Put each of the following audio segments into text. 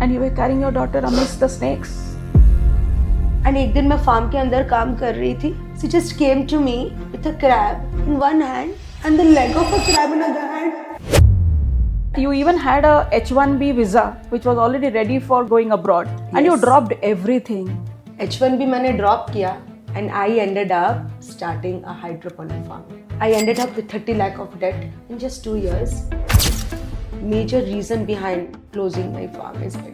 and you were carrying your daughter amidst the snakes. And एक दिन मैं farm के अंदर काम कर रही थी. She just came to me with a crab in one hand and the leg of a crab in other hand. You even had a H1B visa which was already ready for going abroad. Yes. And you dropped everything. H1B मैंने drop किया and I ended up starting a hydroponic farm. I ended up with 30 lakh of debt in just 2 years. Major reason behind closing my farm is my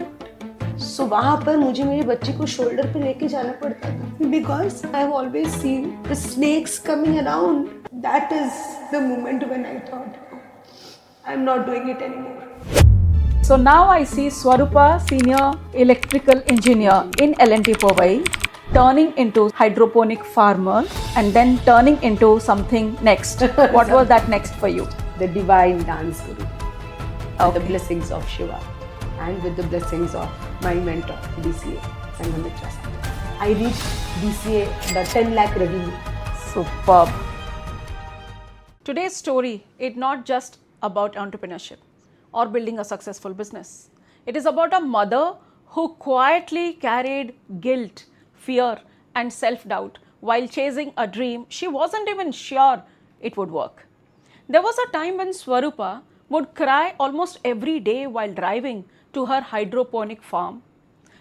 So वहाँ पर मुझे मेरे बच्चे को shoulder पे लेके जाना पड़ता था because I have always seen the snakes coming around. That is the moment when I thought I'm not doing it anymore. So now I see Swarupa, senior electrical engineer in L&T Powai, turning into hydroponic farmer and then turning into something next. What was that next for you? The divine dance guru. With the blessings of Shiva and with the blessings of my mentor, DCA, Sanghamitra. I reached DCA, the 10 lakh revenue. Superb. Today's story is not just about entrepreneurship or building a successful business. It is about a mother who quietly carried guilt, fear and self-doubt while chasing a dream she wasn't even sure it would work. There was a time when Swarupa would cry almost every day while driving to her hydroponic farm.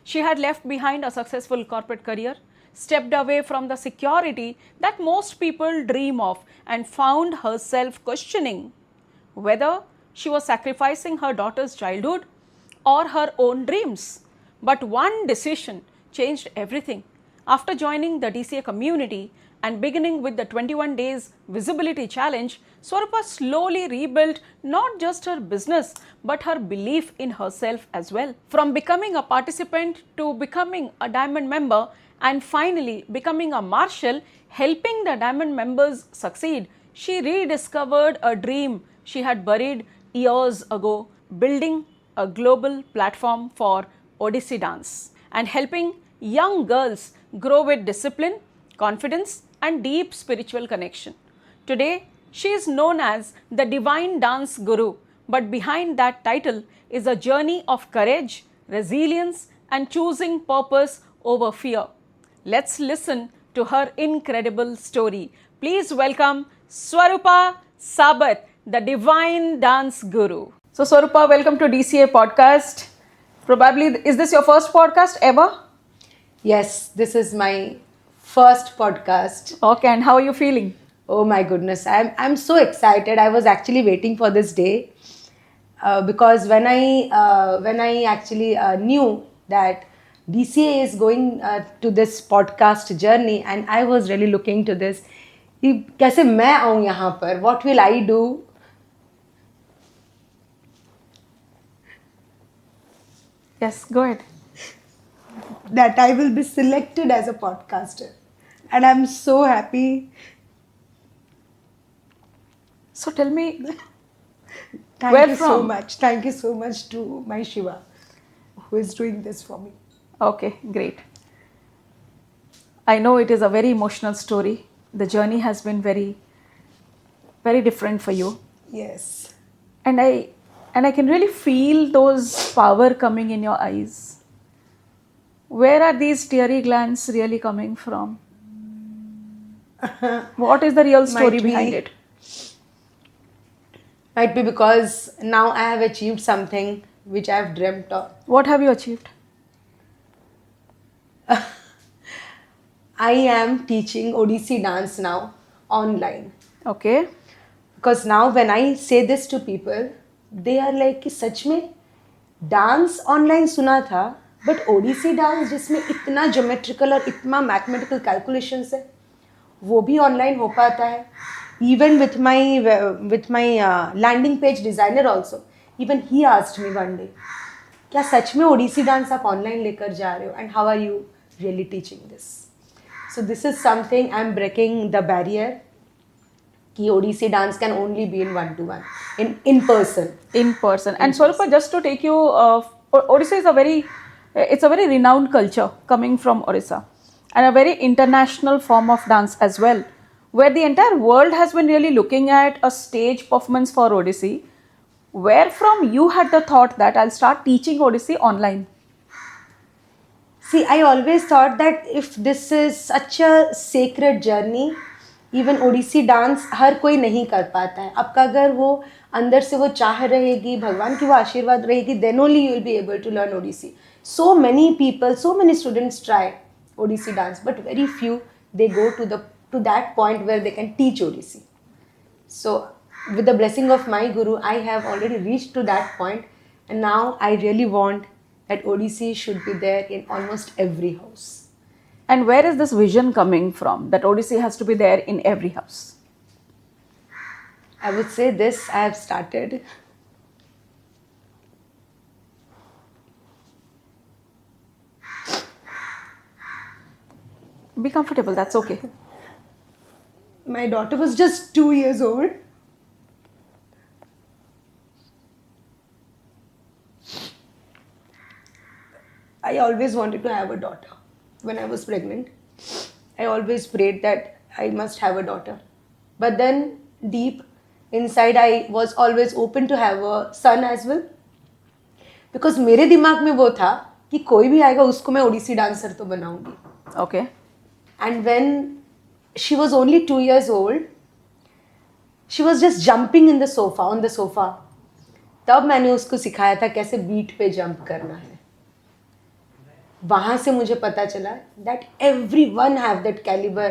She had left behind a successful corporate career, stepped away from the security that most people dream of, and found herself questioning whether she was sacrificing her daughter's childhood or her own dreams. But one decision changed everything. After joining the DCA community and beginning with the 21 days visibility challenge, Swarupa slowly rebuilt not just her business but her belief in herself as well. From becoming a participant to becoming a diamond member and finally becoming a marshal, helping the diamond members succeed, she rediscovered a dream she had buried years ago, building a global platform for Odissi dance and helping young girls grow with discipline, confidence and deep spiritual connection. Today, she is known as the Divine Dance Guru, but behind that title is a journey of courage, resilience and choosing purpose over fear. Let's listen to her incredible story. Please welcome Swarupa Sabath, the Divine Dance Guru. So Swarupa, welcome to DCA podcast. Probably, is this your first podcast ever? Yes, this is my first podcast. Okay, and how are you feeling? Oh my goodness, I'm so excited. I was actually waiting for this day because when I actually knew that DCA is going to this podcast journey, and I was really looking to this. कि कैसे मैं आऊँ यहाँ पर? What will I do? Yes, go ahead. That I will be selected as a podcaster, and I'm so happy. So tell me, Thank you so much. Thank you so much to my Shiva, who is doing this for me. Okay, great. I know it is a very emotional story. The journey has been very, very different for you. Yes. And I can really feel those power coming in your eyes. Where are these teary glands really coming from? What is the real story behind it? Might be because now I have achieved something which I have dreamt of. What have you achieved? I am teaching Odissi dance now online. Okay. Because now when I say this to people, they are like कि सच में dance online सुना था, but Odissi dance जिसमें इतना geometrical और इतना mathematical calculations है, वो भी ऑनलाइन हो पाता है. Even with my landing page designer also, even he asked me one day, क्या सच में ओडिसी डांस आप ऑनलाइन लेकर जा रहे हो, and how are you really teaching this? So this is something I'm breaking the barrier. कि Odissi dance can only be in one-to-one, in person. In person. And Swarupa, just to take you, Odisha is it's a very renowned culture coming from Odisha, and a very international form of dance as well, where the entire world has been really looking at a stage performance for Odissi. Where from you had the thought that I'll start teaching Odissi online? See, I always thought that if this is such a sacred journey, even Odissi dance हर कोई नहीं कर पाता है. आपका अगर वो अंदर से वो चाह रहेगी, भगवान की वो आशीर्वाद रहेगी, then only you will be able to learn Odissi. So many people, so many students try Odissi dance, but very few they go to that point where they can teach Odissi. So, with the blessing of my guru, I have already reached to that point, and now I really want that Odissi should be there in almost every house. And where is this vision coming from that Odissi has to be there in every house? I would say this I have started. Be comfortable, that's okay. My daughter was just 2 years old. I always wanted to have a daughter. When I was pregnant, I always prayed that I must have a daughter. But then, deep inside, I was always open to have a son as well. Because मेरे दिमाग में वो था कि कोई भी आएगा उसको मैं ओडिसी डांसर तो बनाऊंगी. Okay. And when she was only 2 years old, she was just jumping in the sofa, on the sofa. तब मैंने उसको सिखाया था कैसे बीट पे जंप करना है. वहाँ से मुझे पता चला that everyone have that caliber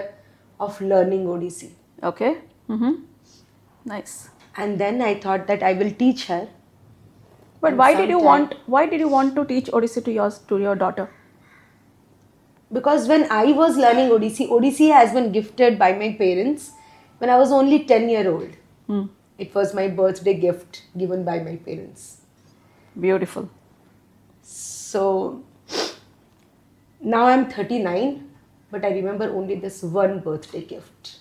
of learning Odissi. Okay. Mm-hmm. Nice. And then I thought that I will teach her. But And why did you sometime- want to teach Odissi to your daughter? Because when I was learning Odissi has been gifted by my parents when I was only 10-year old. Hmm. It was my birthday gift given by my parents. Beautiful. So now I'm 39, but I remember only this one birthday gift.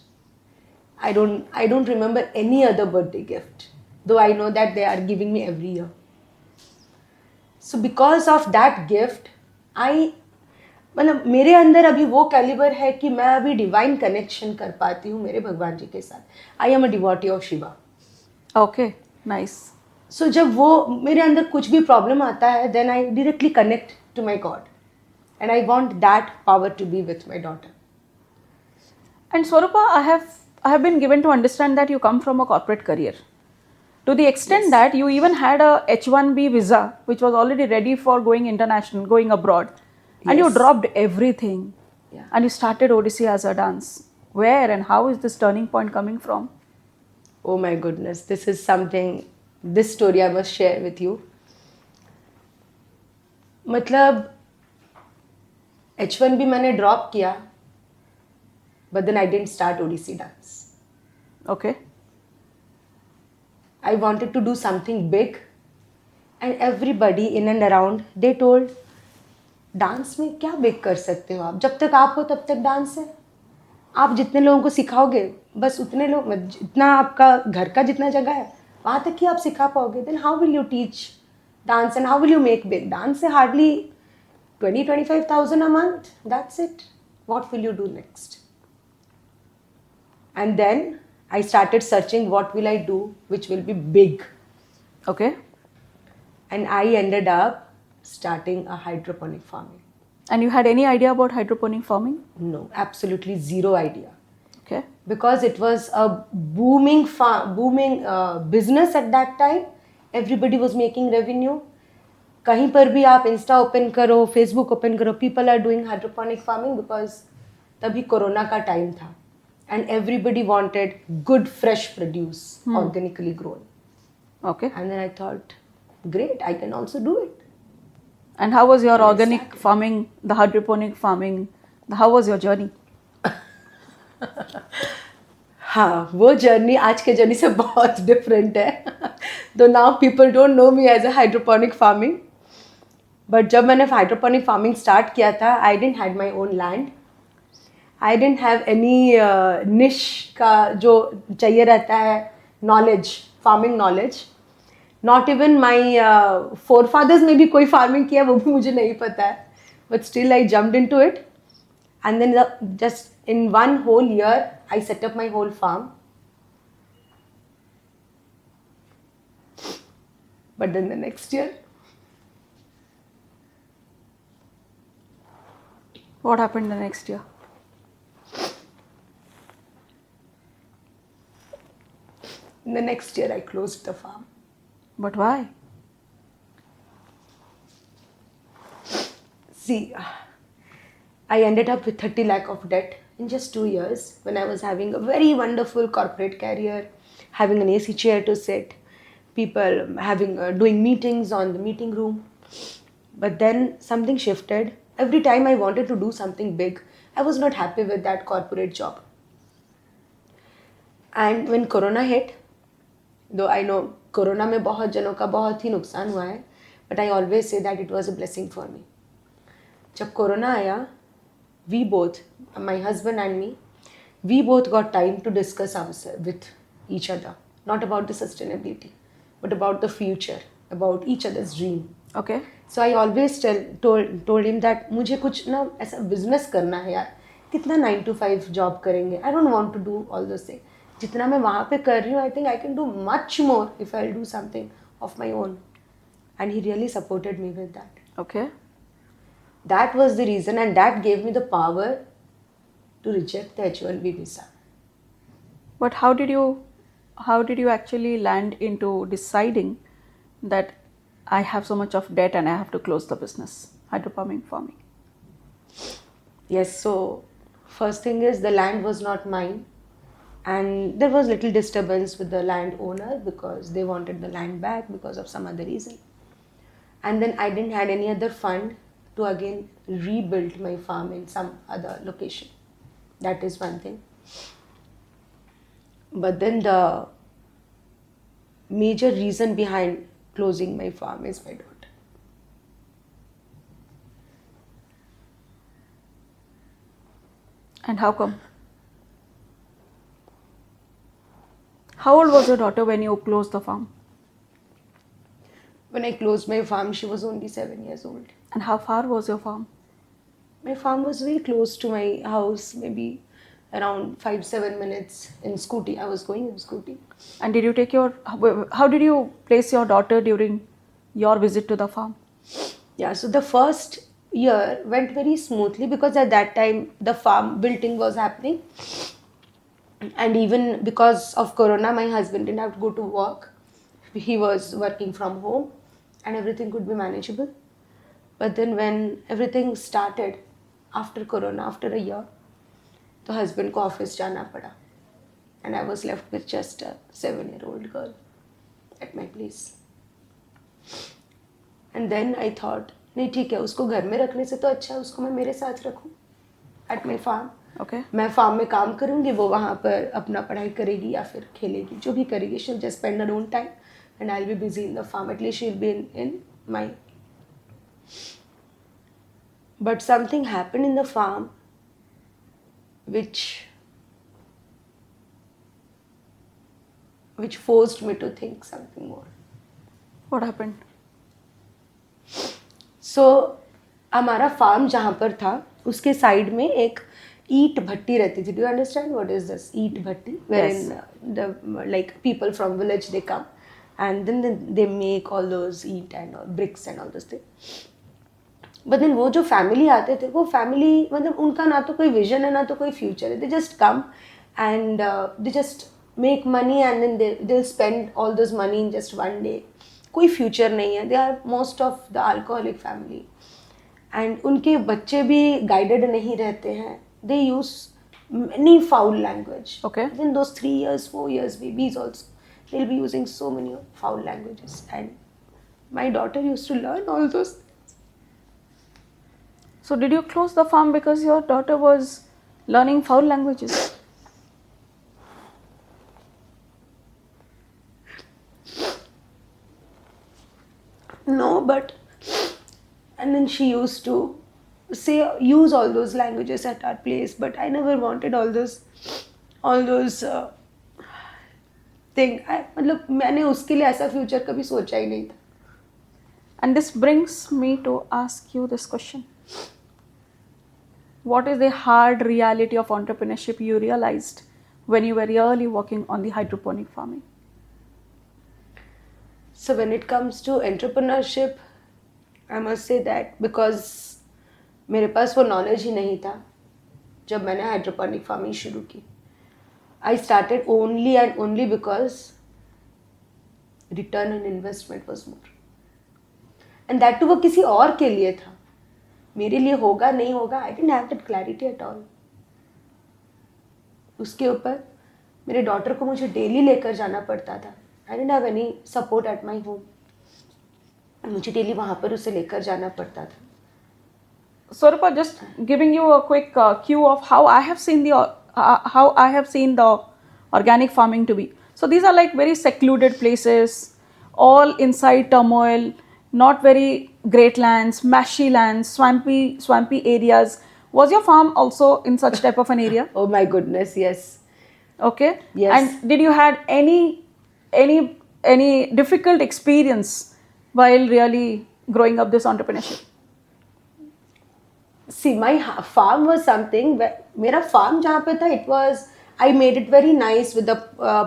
I don't remember any other birthday gift, though I know that they are giving me every year. So because of that gift, मतलब मेरे अंदर अभी वो calibre है कि मैं अभी divine connection कर पाती हूँ मेरे भगवान जी के साथ. I am a devotee of Shiva. Okay. Nice. So जब वो मेरे अंदर कुछ भी प्रॉब्लम आता है, then I directly connect to my god. And I want that power to be with my daughter. And Swarupa, I have been given to understand that you come from a corporate career. To the extent that you even had a H1B visa, which was already ready for going international, going abroad, and you Yes. dropped everything, Yeah. and you started Odissi as a dance. Where and how is this turning point coming from? Oh my goodness, this is something, this story I must share with you. मतलब H1B मैंने drop किया, but then I didn't start Odissi dance. Okay. I wanted to do something big, and everybody in and around they told, dance में क्या big कर सकते हो आप, जब तक आप हो तब तक डांस है. आप जितने लोगों को सिखाओगे बस उतने लोग, जितना आपका घर का जितना जगह है वहाँ तक ही आप सिखा पाओगे. Then how will you teach dance and how will you make big. Dance है hardly 20-25,000 a month. That's it. What will you do next? And then I started searching what will I do which will be big. Okay. And I ended up starting a hydroponic farming. And you had any idea about hydroponic farming? No, absolutely zero idea. Okay. Because it was a booming business at that time. Everybody was making revenue. कहीं पर भी आप insta open करो, Facebook open करो, people are doing hydroponic farming because तभी corona का time था and everybody wanted good fresh produce organically grown. Okay. And then I thought great, I can also do it. And how was your organic farming, the hydroponic farming? How was your journey? हाँ, वो journey आज के journey से बहुत different है. तो now people don't know me as a hydroponic farming. But जब मैंने हाइड्रोपोनिक फार्मिंग स्टार्ट किया था, I didn't had my own land. I didn't have any niche का जो चाहिए रहता है knowledge, farming knowledge. Not even my forefathers में भी कोई फार्मिंग किया वो भी मुझे नहीं पता है. But still I jumped into it. And then just in one whole year, I set up my whole farm. But then the next year, What happened the next year? The next year I closed the farm. But why? See, I ended up with 30 lakh of debt in just 2 years when I was having a very wonderful corporate career, having an AC chair to sit, people having doing meetings on the meeting room. But then something shifted. Every time I wanted to do something big, I was not happy with that corporate job. And when Corona hit, though I know Corona में बहुत जनों का बहुत ही नुकसान हुआ है, but I always say that it was a blessing for me. जब corona आया, we both, my husband and me, we both got time to discuss ourselves with each other, not about the sustainability, but about the future, about each other's dream. Okay. So I always told him that मुझे कुछ ना ऐसा business करना है यार, कितना 9 to 5 job करेंगे. I don't want to do all those things. जितना मैं वहाँ पे कर रही हूँ, I think I can do much more if I'll do something of my own. And he really supported me with that. Okay. That was the reason, and that gave me the power to reject the H1B visa. But how did you actually land into deciding that I have so much of debt and I have to close the business, hydroponic farming? Yes, so first thing is the land was not mine, and there was little disturbance with the landowner because they wanted the land back because of some other reason. And then I didn't had any other fund to again rebuild my farm in some other location. That is one thing. But then the major reason behind closing my farm is my daughter. And how come? How old was your daughter when you closed the farm? When I closed my farm, she was only 7 years old. And how far was your farm? My farm was very close to my house, maybe around 5-7 minutes in scooty. I was going in scooty. And did you take how did you place your daughter during your visit to the farm? Yeah, so the first year went very smoothly because at that time the farm building was happening. And even because of Corona, my husband didn't have to go to work. He was working from home and everything could be manageable. But then when everything started after Corona, after a year, the husband को office जाना पड़ा. And I was left with just a 7-year-old girl at my place. And then I thought, नहीं ठीक है, उसको घर में रखने से तो अच्छा है उसको मैं मेरे साथ रखूं at my farm. Okay. मैं फार्म में काम करूंगी, वो वहाँ पर अपना पढ़ाई करेगी या फिर खेलेगी, जो भी करेगी. She'll just spend her own time and I'll be busy in the farm. At least she'll be in my. But something happened in the farm which forced me to think something more. What happened? So हमारा farm जहाँ पर था उसके side में एक ईट भट्टी रहती थी. Do you understand what is this eat Bhatti? Wherein the like people from village they come and then they make all those eat and all, bricks and all those things. But then वो जो family आते थे वो family मतलब उनका ना तो कोई विजन है ना तो कोई फ्यूचर है. They just come and they just make money and then they'll spend all those money in just one day. कोई फ्यूचर नहीं है. They are most of the alcoholic family and उनके बच्चे भी guided नहीं रहते हैं. They use many foul language. Okay. Within those 3 years, 4 years, babies also, they'll be using so many foul languages. And my daughter used to learn all those things. So did you close the farm because your daughter was learning foul languages? No, but and then she used to use all those languages at our place, but I never wanted all those thing. मतलब मैंने उसके लिए ऐसा future कभी सोचा ही नहीं था. And this brings me to ask you this question. What is the hard reality of entrepreneurship you realized when you were really working on the hydroponic farming? So when it comes to entrepreneurship, I must say that because मेरे पास वो knowledge ही नहीं था जब मैंने hydroponic farming शुरू की. I started only and only because return on investment was more. And that too वो किसी और के लिए था. मेरे लिए होगा नहीं होगा, I didn't have that clarity at all. उसके ऊपर मेरे डॉटर को मुझे डेली लेकर जाना पड़ता था. I didn't have any support at my home. मुझे डेली वहाँ पर उसे लेकर जाना पड़ता था. Swarupa, just giving you a quick cue of how I have seen the organic farming to be. So these are like very secluded places, all inside turmoil, not very great lands, mashy lands, swampy areas. Was your farm also in such type of an area? Oh my goodness, yes. Okay. Yes. And did you had any difficult experience while really growing up this entrepreneurship? See, my farm was something where मेरा farm जहाँ पे था, it was, I made it very nice with the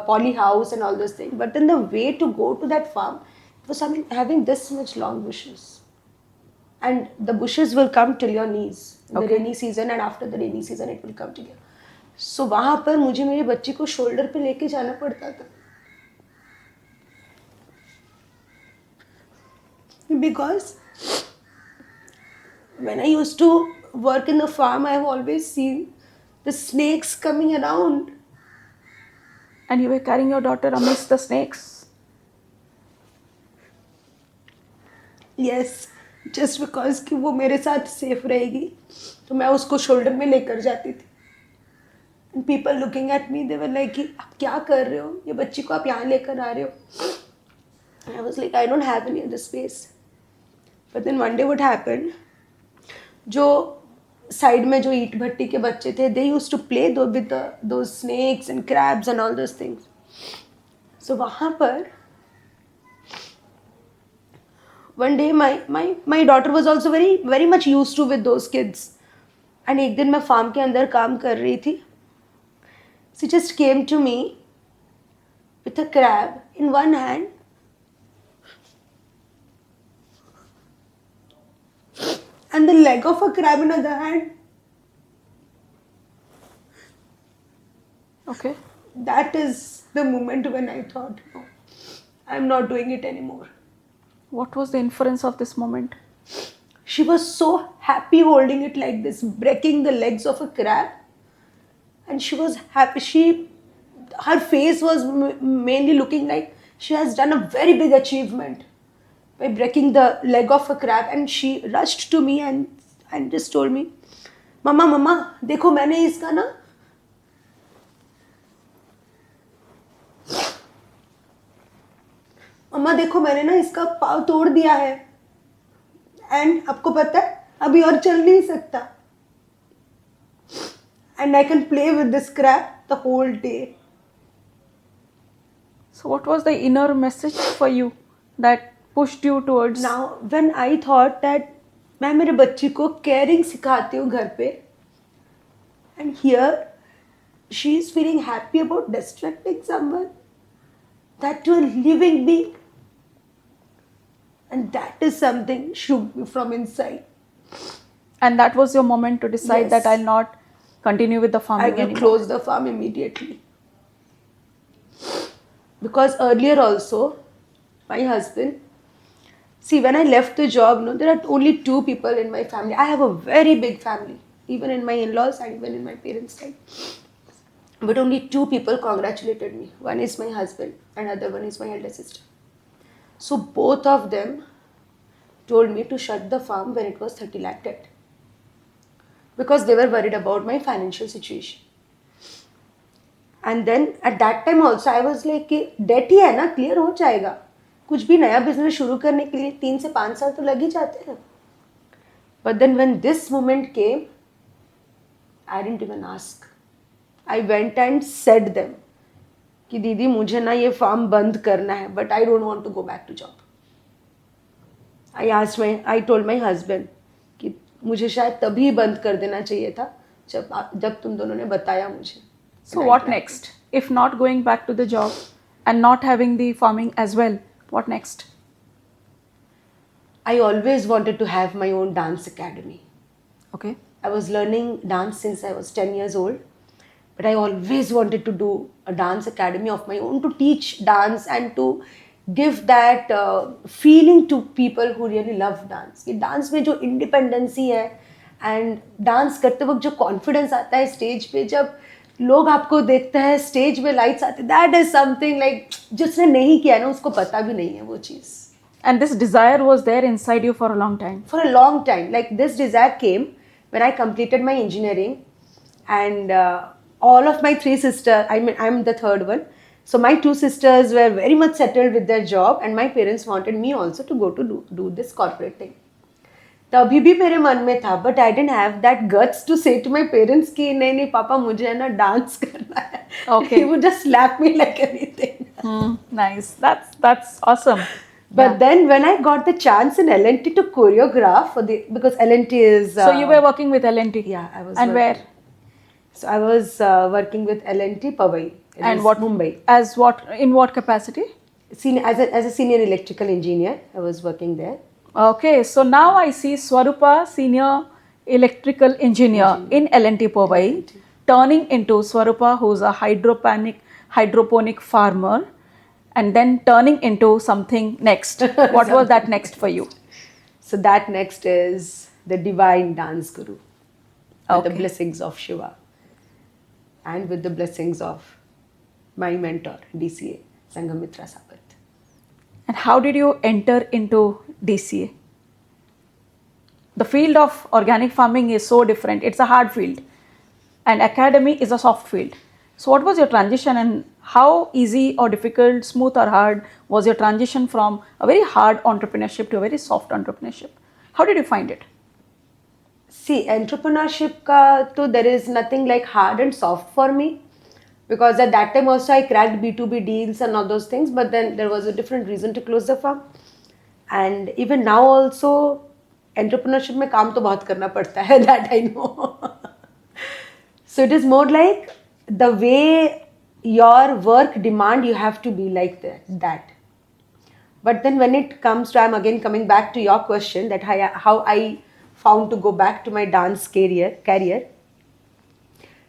poly house and all those things. But then the way to go to that farm, it was having this much long bushes. And the bushes will come till your knees in the Okay. rainy season, and after the rainy season it will come till your. So वहाँ पर मुझे मेरे बच्ची को shoulder पे लेके जाना पड़ता था. Because when I used to work in the farm, I have always seen the snakes coming around. And you were carrying your daughter amidst the snakes. Yes, just because कि वो मेरे साथ सेफ रहेगी, तो मैं उसको शोल्डर में लेकर जाती थी. And people looking at me, they were like कि आप क्या कर रहे हो? ये बच्ची को आप यहाँ लेकर आ रहे हो? I was like, I don't have any other space. But then one day what happened? जो साइड में जो ईट भट्टी के बच्चे थे, they used to play with those snakes and crabs and all those things. So वहाँ पर one day my daughter was also very much used to with those kids. And एक दिन मैं फार्म के अंदर काम कर रही थी. She just came to me with a crab in one hand. And the leg of a crab in other hand. Okay. That is the moment when I thought, no, I'm not doing it anymore. What was the inference of this moment? She was so happy holding it like this, breaking the legs of a crab. And she was happy. Her face was mainly looking like she has done a very big achievement by breaking the leg of a crab. And she rushed to me and just told me, Mama, देखो मैंने इसका ना मम्मा देखो मैंने ना इसका पाँव तोड़ दिया है. एंड आपको पता है अभी और चल नहीं सकता. And I can play with this crab the whole day. So what was the inner message for you that pushed you towards? Now when I thought that मैं मेरे बच्ची को caring सिखाती हूँ घर पे, and here she is feeling happy about distracting someone, that to a living being, and that is something shook me from inside. And that was your moment to decide Yes. that I'll not continue with the I farming will anymore. close the farm immediately. Because earlier also, my husband, see when I left the job, no, there are only 2 people in my family. I have a very big family, even in my in-laws and even in my parents' side. But only 2 people congratulated me. One is my husband and other one is my elder sister. So both of them told me to shut the farm when it was 30 lakh debt. Because they were worried about my financial situation. And then at that time also I was like कि debt ही है ना, clear हो जाएगा. कुछ भी नया business शुरू करने के लिए 3 से 5 साल तो लग ही जाते हैं. But then when this moment came, I didn't even ask. I went and said them कि दीदी मुझे ना ये फार्म बंद करना है, but I don't want to go back to job. I told my husband कि मुझे शायद तभी बंद कर देना चाहिए था जब तुम दोनों ने बताया मुझे. So what next? If not going back to the job and not having the farming as well, what next? I always wanted to have my own dance academy. Okay. I was learning dance since I was 10 years old, but I always wanted to do a dance academy of my own to teach dance and to give that feeling to people who really love dance. कि dance में जो independency है and dance करते वक्त जो confidence आता है stage पे जब लोग आपको देखते हैं stage में lights आते that is something like जिसने नहीं किया ना उसको पता भी नहीं है वो चीज़. And this desire was there inside you for a long time. For a long time. Like this desire came when I completed my engineering, and all of my three sisters, I'm the third one. So my two sisters were very much settled with their job, and my parents wanted me also to go to do this corporate thing. तभी भी मेरे मन में था, but I didn't have that guts to say to my parents कि नहीं नहीं पापा मुझे है ना डांस करना है. Okay. He would just slap me like anything. Nice. That's awesome. But then when I got the chance in L&T to choreograph for because L&T is So you were working with L&T. yeah, I was And working. where? So I was working with L&T Powai. And what? Mumbai. As what? In what capacity? Senior, as a senior electrical engineer, I was working there. Okay. So now I see Swarupa, senior electrical engineer in L&T Powai, turning into Swarupa, who's a hydroponic farmer, and then turning into something next. What was that next for you? So that next is the divine dance guru. With the Okay. blessings of Shiva. And with the blessings of my mentor, DCA, Sanghamitra Sabat. And how did you enter into DCA? The field of organic farming is so different. It's a hard field. And academy is a soft field. So what was your transition, and how easy or difficult, smooth or hard was your transition from a very hard entrepreneurship to a very soft entrepreneurship? How did you find it? See, entrepreneurship ka to there is nothing like hard and soft for me, because at that time also I cracked B2B deals and all those things, but then there was a different reason to close the firm. And even now also entrepreneurship में काम तो बहुत करना पड़ता है, that I know. So it is more like the way your work demand, you have to be like that. But then when it comes to, I'm again coming back to your question that how I found to go back to my dance career.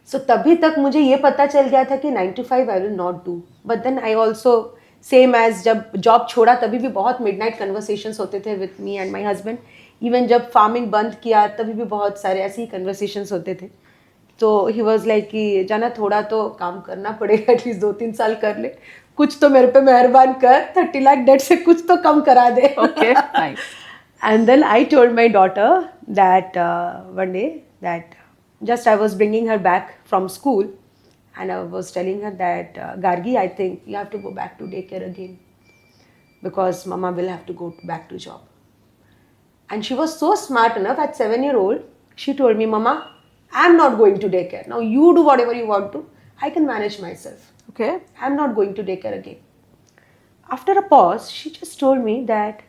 So तभी तक मुझे ये पता चल गया था कि 9 to 5 I will not do. But then I also, same as जब job छोड़ा तभी भी बहुत midnight conversations होते थे with me and my husband. Even जब farming बंद किया तभी भी बहुत सारे ऐसे ही conversations होते थे. तो he was like कि जाना थोड़ा तो काम करना पड़ेगा, at least 2-3 साल कर ले, कुछ तो मेरे पे मेहरबान कर, 30 लाख डेट से कुछ तो कम करा दे. Okay, nice. And then I told my daughter that one day that just I was bringing her back from school, and I was telling her that Gargi, I think you have to go back to daycare again because Mama will have to go back to job. And she was so smart enough at 7-year-old, she told me, Mama, I'm not going to daycare. Now you do whatever you want to. I can manage myself. Okay. I'm not going to daycare again. After a pause, she just told me that,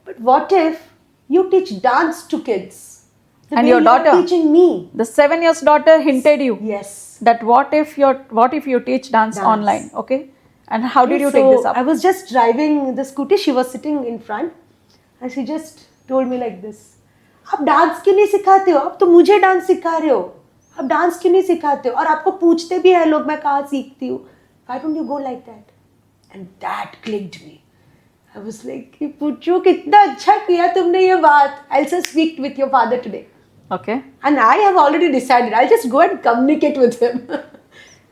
but what if you teach dance to kids? The And way your you are daughter? teaching me. The 7 years daughter hinted you Yes. that what if you teach dance online? Okay. And how did you So, take this up? I was just driving the scooty. She was sitting in front, and she just told me like this. आप dance क्यों नहीं सिखाते हो? आप तो मुझे dance सिखा रहे हो. आप डांस क्यों नहीं सिखाते हो? और आपको पूछते भी हैं लोग मैं कहाँ सीखती हूँ. Why don't you go like that? And that clicked me. I was like, पूछो कितना अच्छा किया तुमने ये बात. I'll just speak with your father today. Okay. And I have already decided. I'll just go and communicate with him.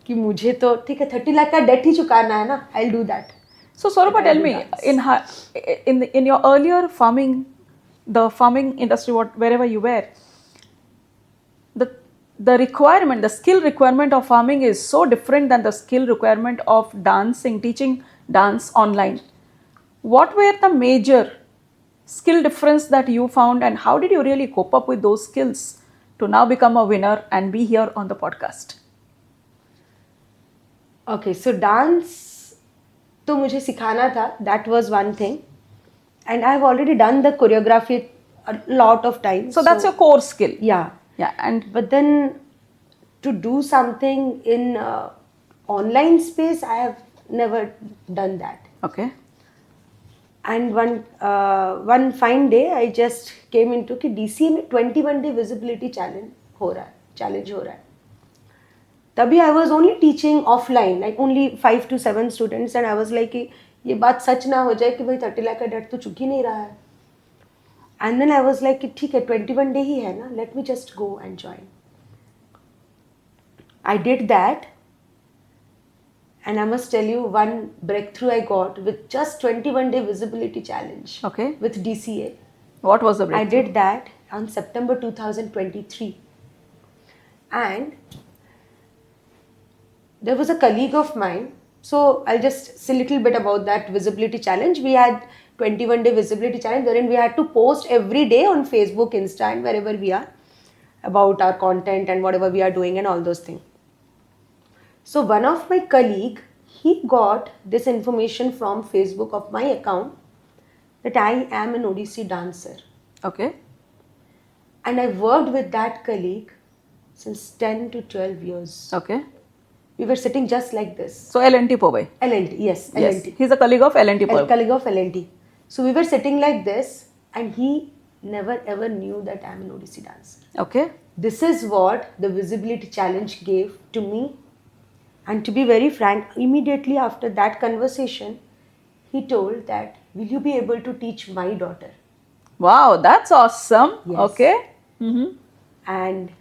कि मुझे तो ठीक है 30 लाख का डेट ही चुकाना है ना. I'll do that. So Swarupa, But I tell do me, in your earlier farming, the farming industry, wherever you were, the requirement, the skill requirement of farming is so different than the skill requirement of dancing, teaching dance online. What were the major skill difference that you found, and how did you really cope up with those skills to now become a winner and be here on the podcast? Okay, so dance तो मुझे सिखाना था. That was one thing. And I have already done the choreography a lot of times. So that's your core skill. Yeah. Yeah. And But then to do something in online space, I have never done that. okay. And one fine day I just came into कि DCA में 21 day visibility challenge हो रहा है. तभी I was only teaching offline, like only 5 to 7 students, and I was like कि ये बात सच ना हो जाए कि भाई 30 लाख का डेट तो चुक ही नहीं रहा है. And then I was like कि ठीक है 21 day ही है ना, let me just go and join. I did that, and I must tell you one breakthrough I got with just 21 day visibility challenge. Okay. With DCA. What was the I breakthrough? did that on September 2023. And there was a colleague of mine. So I'll just say a little bit about that visibility challenge. We had 21 day visibility challenge wherein we had to post every day on Facebook, Insta, and wherever we are about our content and whatever we are doing and all those things. So one of my colleague, he got this information from Facebook of my account that I am an Odissi dancer. Okay. And I worked with that colleague since 10 to 12 years. Okay. We were sitting just like this. So L&T Povai. L&T, yes, Yes. L&T. He's a colleague of L&T Povai. Colleague of L&T. So we were sitting like this, and he never ever knew that I'm an Odissi dancer. Okay. This is what the visibility challenge gave to me. And to be very frank, immediately after that conversation, he told that, will you be able to teach my daughter? Wow, that's awesome. Yes. Okay. Mm-hmm. And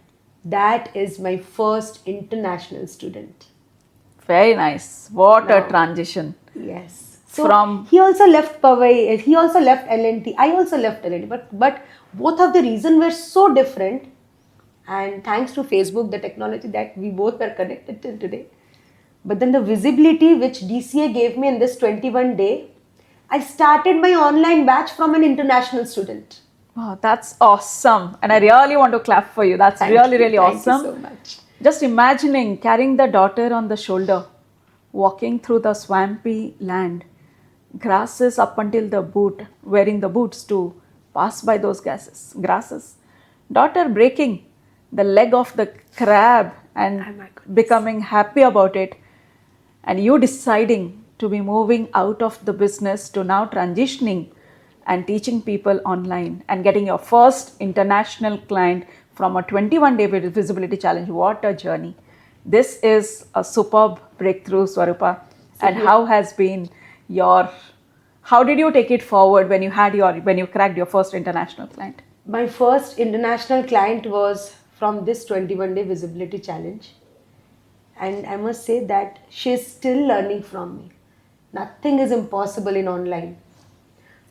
that is my first international student. Very nice. What a Now- transition. Yes. So From- he also left Powai, he also left L&T, I also left L&T, but both of the reason were so different. And thanks to Facebook, the technology that we both are connected till today. But then the visibility which DCA gave me in this 21 day, I started my online batch from an international student. Wow, that's awesome. And I really want to clap for you. That's Thank really, you. really Thank awesome. you so much. Just imagining carrying the daughter on the shoulder, walking through the swampy land, grasses up until the boot, wearing the boots to pass by those grasses. Daughter breaking the leg of the crab and Oh my goodness. becoming happy about it. And you deciding to be moving out of the business to now transitioning and teaching people online and getting your first international client from a 21 day visibility challenge. What a journey. This is a superb breakthrough, Swarupa. And how has been how did you take it forward when you cracked your first international client? My first international client was from this 21 day visibility challenge. And I must say that she is still learning from me. Nothing is impossible in online.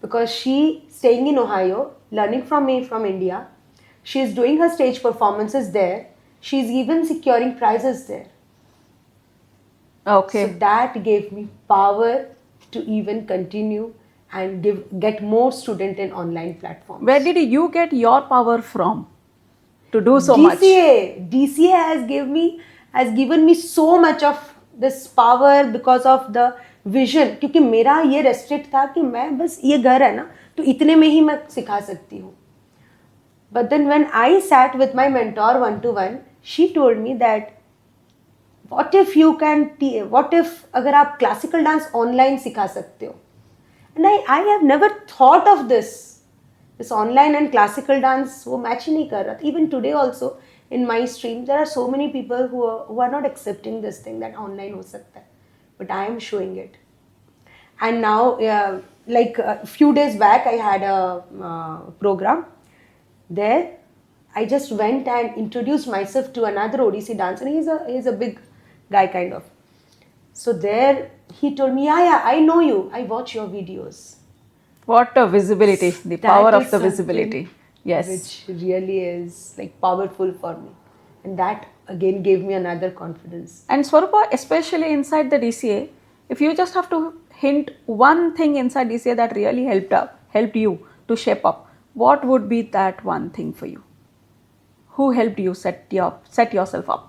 Because she staying in Ohio, learning from me from India, she is doing her stage performances there. She is even securing prizes there. Okay. So that gave me power to even continue and get more student in online platforms. Where did you get your power from to do so much? DCA has given me so much of this power because of the vision. क्योंकि मेरा ये restrict था कि मैं बस ये घर है ना तो इतने में ही मैं सिखा सकती हूँ. But then when I sat with my mentor 1-to-1, she told me that what if अगर आप classical dance online सिखा सकते हो? And I have never thought of this. This online and classical dance वो match ही नहीं कर रहा. Even today also in my stream there are so many people who are not accepting this thing that online हो सकता है. But I am showing it. And now like a few days back I had a program. There I just went and introduced myself to another Odissi dancer. He's a big guy kind of. So there he told me, yeah, I know you. I watch your videos. What a visibility, the That power of is the something visibility. Yes. Which really is like powerful for me. And that again gave me another confidence. And Swarupa, especially inside the DCA, if you just have to hint one thing inside DCA that really helped you to shape up, what would be that one thing for you? Who helped you set yourself up?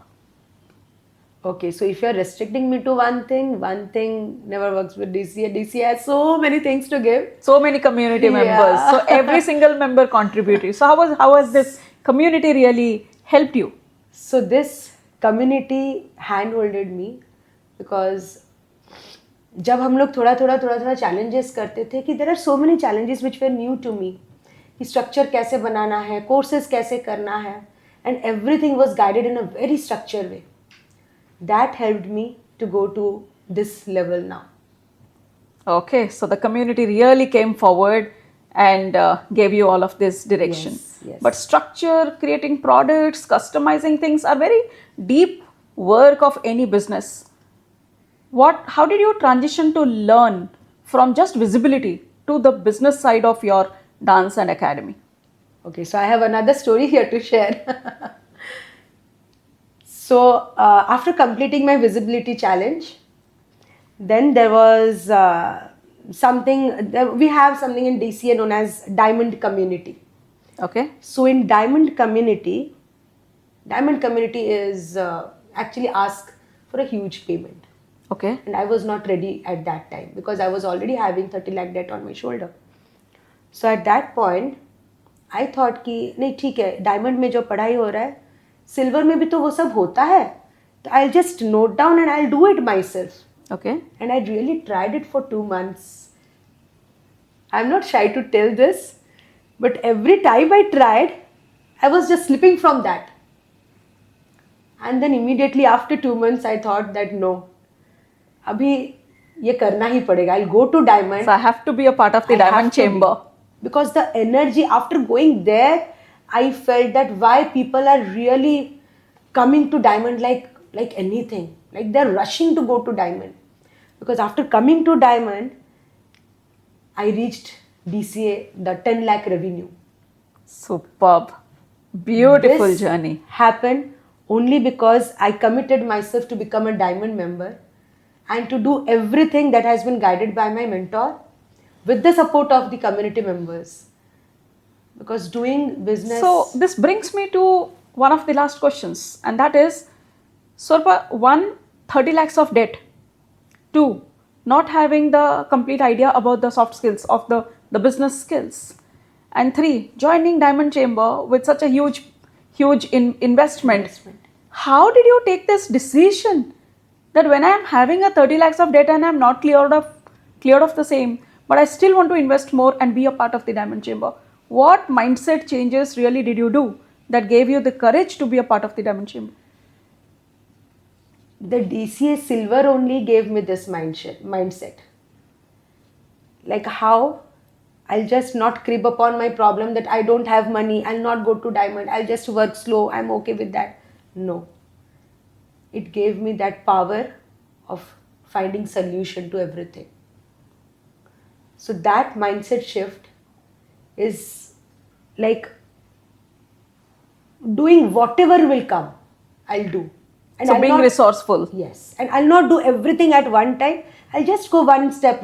Okay, so if you're restricting me to one thing never works with DCA. DCA has so many things to give. So many community members. So every single member contributed. So how has this community really helped you? So this community handholded me because जब हम लोग थोड़ा challenges करते थे कि there are so many challenges which were new to me, कि structure कैसे बनाना है, कोर्सेज कैसे करना है, and everything was guided in a very structure way. That helped me to go to this level now. Okay, so the community really came forward and gave you all of this direction. Yes. But structure, creating products, customizing things are very deep work of any business. How did you transition to learn from just visibility to the business side of your dance and academy? Okay, so I have another story here to share. So after completing my visibility challenge, then there was we have something in DCA known as Diamond Community. Okay. So in Diamond Community is actually asked for a huge payment. Okay. And I was not ready at that time because I was already having 30 lakh debt on my shoulder. So at that point, I thought कि नहीं ठीक है, diamond में जो पढ़ाई हो रहा है, सिल्वर में भी तो वो सब होता है, तो I'll just note down and I'll do it myself. Okay. And I really tried it for 2 months. I'm not shy to tell this, but every time I tried, I was just slipping from that. And then immediately after 2 months, I thought that no, अभी ये करना ही पड़ेगा. I'll go to Diamond. So I have to be a part of the I have Diamond to be. Chamber. Because the energy after going there, I felt that why people are really coming to Diamond like anything. Like they're rushing to go to Diamond. Because after coming to Diamond, I reached DCA, the 10 lakh revenue. Superb. Beautiful This journey. happened only because I committed myself to become a Diamond member and to do everything that has been guided by my mentor with the support of the community members. Because doing business... So this brings me to one of the last questions, and that is, Swarpa, 1, 30 lakhs of debt. 2, not having the complete idea about the soft skills of the business skills. And 3, joining Diamond Chamber with such a huge investment. How did you take this decision that when I am having a 30 lakhs of debt and I am not cleared of the same, but I still want to invest more and be a part of the Diamond Chamber? What mindset changes really did you do that gave you the courage to be a part of the Diamond Chamber? The DCA Silver only gave me this mindset. Like how I'll just not crib upon my problem that I don't have money, I'll not go to Diamond, I'll just work slow, I'm okay with that. No. It gave me that power of finding solution to everything. So that mindset shift is like doing whatever will come, I'll do. And So I'll being not, resourceful. Yes. And I'll not do everything at one time. I'll just go one step.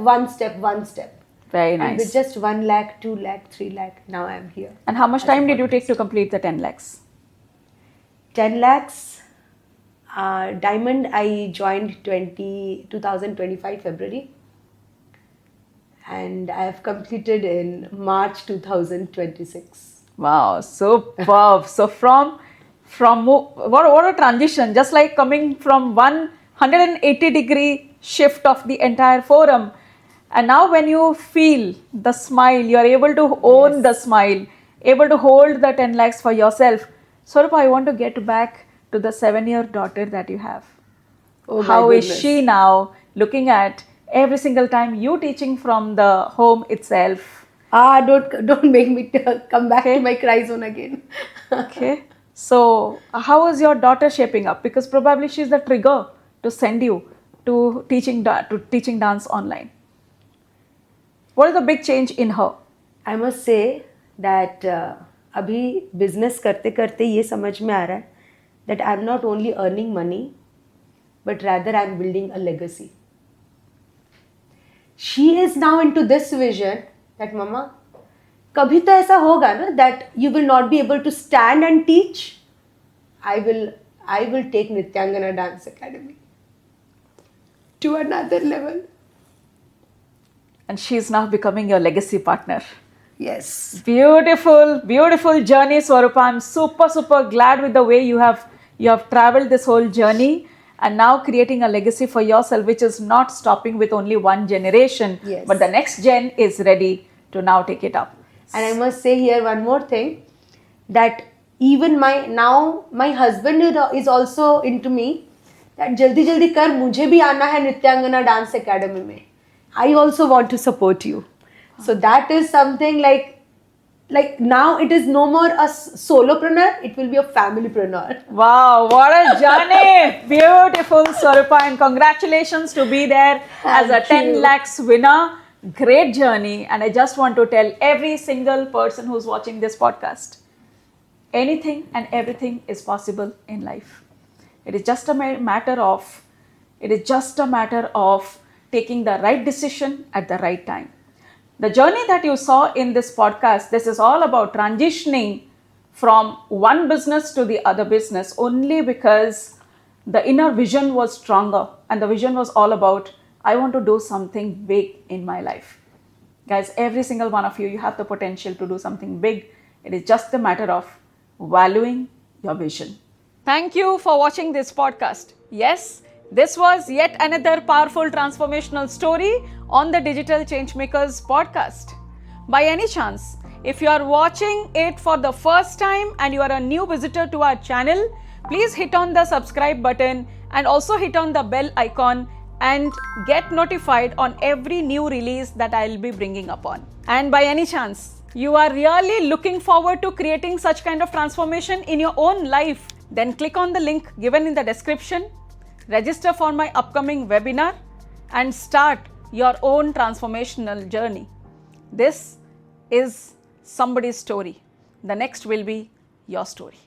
Very And with nice. just 1 lakh, 2 lakh, 3 lakh, now I'm here. And how much time did you take to complete the 10 lakhs? 10 lakhs. Diamond, I joined 2025 February. And I have completed in March 2026. Wow, superb. So from what a transition, just like coming from 180-degree shift of the entire forum. And now when you feel the smile, you are able to own the smile, able to hold the 10 lakhs for yourself. Swarupa, I want to get back to the 7-year daughter that you have. Oh, How my is goodness. she now looking at every single time you teaching from the home itself? Don't make me come back Okay. to my cry zone again. Okay. So, how is your daughter shaping up? Because probably she's the trigger to send you to teaching dance online. What is the big change in her? I must say that अभी business करते करते ये समझ में आ रहा है that I'm not only earning money, but rather I'm building a legacy. She is now into this vision that Mama, कभी तो ऐसा होगा ना that you will not be able to stand and teach. I will take Nityangana Dance Academy to another level. And she's now becoming your legacy partner. Yes. Beautiful, beautiful journey, Swarupa. I'm super glad with the way you have traveled this whole journey. and now creating a legacy for yourself, which is not stopping with only one generation, Yes. but the next gen is ready to now take it up. And I must say here one more thing, that even my husband is also into me, that jaldi jaldi kar, mujhe bhi aana hai Nrityangana Dance Academy mein. I also want to support you. So that is something like now it is no more a solopreneur, it will be a familypreneur. Wow, what a journey! Beautiful, Swarupa, and congratulations to be there as a Thank 10 you. lakhs winner. Great journey, and I just want to tell every single person who's watching this podcast, anything and everything is possible in life. It is just a matter of taking the right decision at the right time. The journey that you saw in this podcast, this is all about transitioning from one business to the other business only because the inner vision was stronger, and the vision was all about, I want to do something big in my life. Guys, every single one of you have the potential to do something big. It is just a matter of valuing your vision. Thank you for watching this podcast. Yes, this was yet another powerful transformational story on the Digital Changemakers podcast. By any chance, if you are watching it for the first time and you are a new visitor to our channel, please hit on the subscribe button and also hit on the bell icon and get notified on every new release that I'll be bringing upon. And by any chance, you are really looking forward to creating such kind of transformation in your own life, then click on the link given in the description, register for my upcoming webinar, and start your own transformational journey. This is somebody's story. The next will be your story.